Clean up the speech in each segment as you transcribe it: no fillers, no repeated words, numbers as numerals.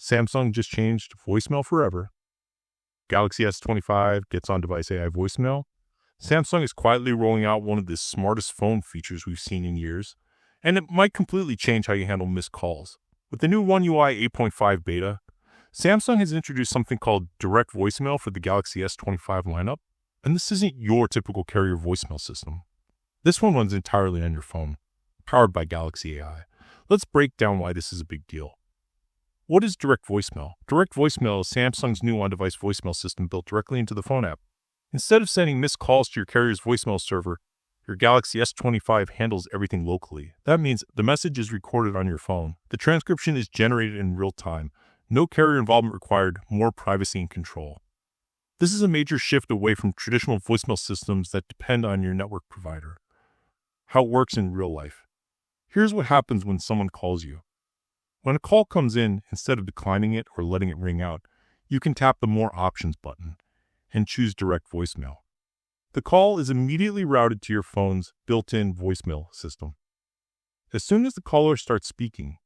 Samsung just changed voicemail forever. Galaxy S25 gets on-device AI voicemail. Samsung is quietly rolling out one of the smartest phone features we've seen in years, and it might completely change how you handle missed calls. With the new One UI 8.5 beta, Samsung has introduced something called direct voicemail for the Galaxy S25 lineup, and this isn't your typical carrier voicemail system. This one runs entirely on your phone, powered by Galaxy AI. Let's break down why this is a big deal. What is direct voicemail? Direct voicemail is Samsung's new on-device voicemail system built directly into the phone app. Instead of sending missed calls to your carrier's voicemail server, your Galaxy S25 handles everything locally. That means the message is recorded on your phone. The transcription is generated in real time. No carrier involvement required, more privacy and control. This is a major shift away from traditional voicemail systems that depend on your network provider. How it works in real life. Here's what happens when someone calls you. When a call comes in, instead of declining it or letting it ring out, you can tap the More Options button and choose direct voicemail. The call is immediately routed to your phone's built-in voicemail system. As soon as the caller starts speaking,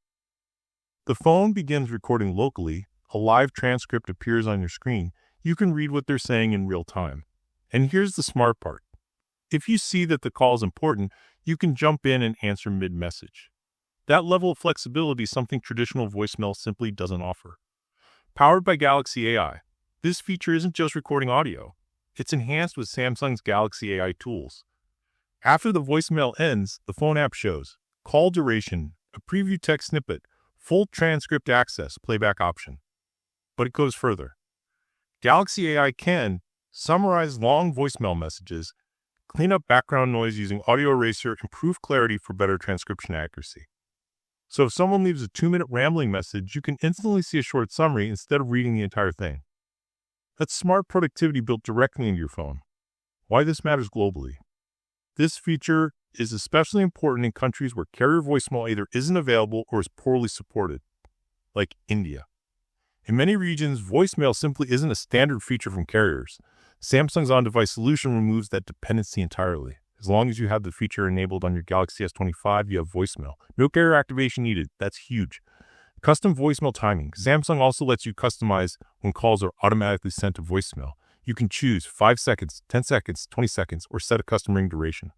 the phone begins recording locally. A live transcript appears on your screen. You can read what they're saying in real time. And here's the smart part. If you see that the call is important, you can jump in and answer mid-message. That level of flexibility is something traditional voicemail simply doesn't offer. Powered by Galaxy AI, this feature isn't just recording audio. It's enhanced with Samsung's Galaxy AI tools. After the voicemail ends, the phone app shows call duration, a preview text snippet, full transcript access, playback option. But it goes further. Galaxy AI can summarize long voicemail messages, clean up background noise using audio eraser, improve clarity for better transcription accuracy. So if someone leaves a 2-minute rambling message, you can instantly see a short summary instead of reading the entire thing. That's smart productivity built directly into your phone. Why this matters globally. This feature is especially important in countries where carrier voicemail either isn't available or is poorly supported, like India. In many regions, voicemail simply isn't a standard feature from carriers. Samsung's on-device solution removes that dependency entirely. As long as you have the feature enabled on your Galaxy S25, you have voicemail. No carrier activation needed. That's huge. Custom voicemail timing. Samsung also lets you customize when calls are automatically sent to voicemail. You can choose 5 seconds, 10 seconds, 20 seconds, or set a custom ring duration.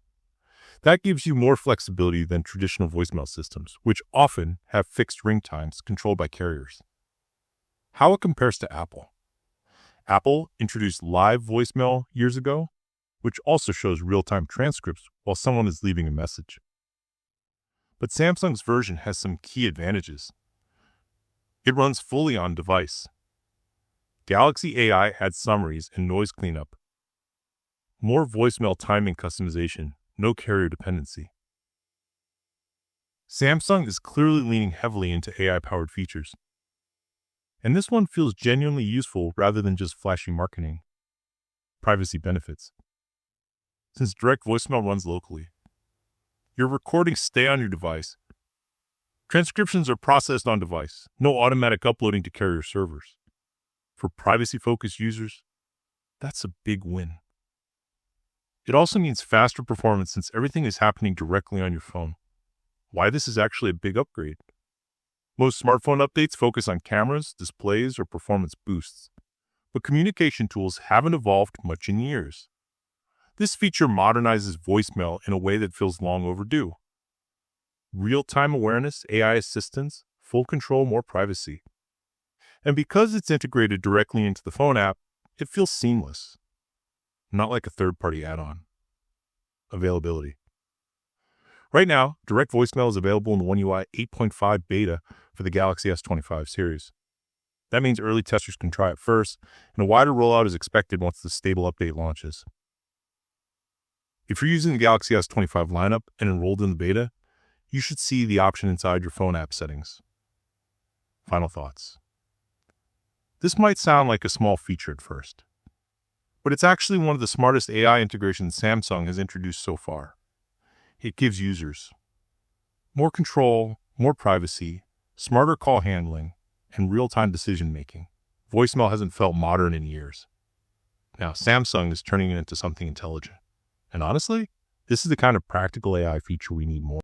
That gives you more flexibility than traditional voicemail systems, which often have fixed ring times controlled by carriers. How it compares to Apple. Apple introduced live voicemail years ago, which also shows real-time transcripts while someone is leaving a message. But Samsung's version has some key advantages. It runs fully on device. Galaxy AI adds summaries and noise cleanup. More voicemail timing customization, no carrier dependency. Samsung is clearly leaning heavily into AI-powered features. And this one feels genuinely useful rather than just flashy marketing. Privacy benefits. Since direct voicemail runs locally, your recordings stay on your device. Transcriptions are processed on device, no automatic uploading to carrier servers. For privacy-focused users, that's a big win. It also means faster performance since everything is happening directly on your phone. Why this is actually a big upgrade. Most smartphone updates focus on cameras, displays, or performance boosts, but communication tools haven't evolved much in years. This feature modernizes voicemail in a way that feels long overdue. Real-time awareness, AI assistance, full control, more privacy. And because it's integrated directly into the phone app, it feels seamless. Not like a third-party add-on. Availability. Right now, direct voicemail is available in the One UI 8.5 beta for the Galaxy S25 series. That means early testers can try it first, and a wider rollout is expected once the stable update launches. If you're using the Galaxy S25 lineup and enrolled in the beta, you should see the option inside your phone app settings. Final thoughts. This might sound like a small feature at first, but it's actually one of the smartest AI integrations Samsung has introduced so far. It gives users more control, more privacy, smarter call handling, and real-time decision-making. Voicemail hasn't felt modern in years. Now, Samsung is turning it into something intelligent. And honestly, this is the kind of practical AI feature we need more.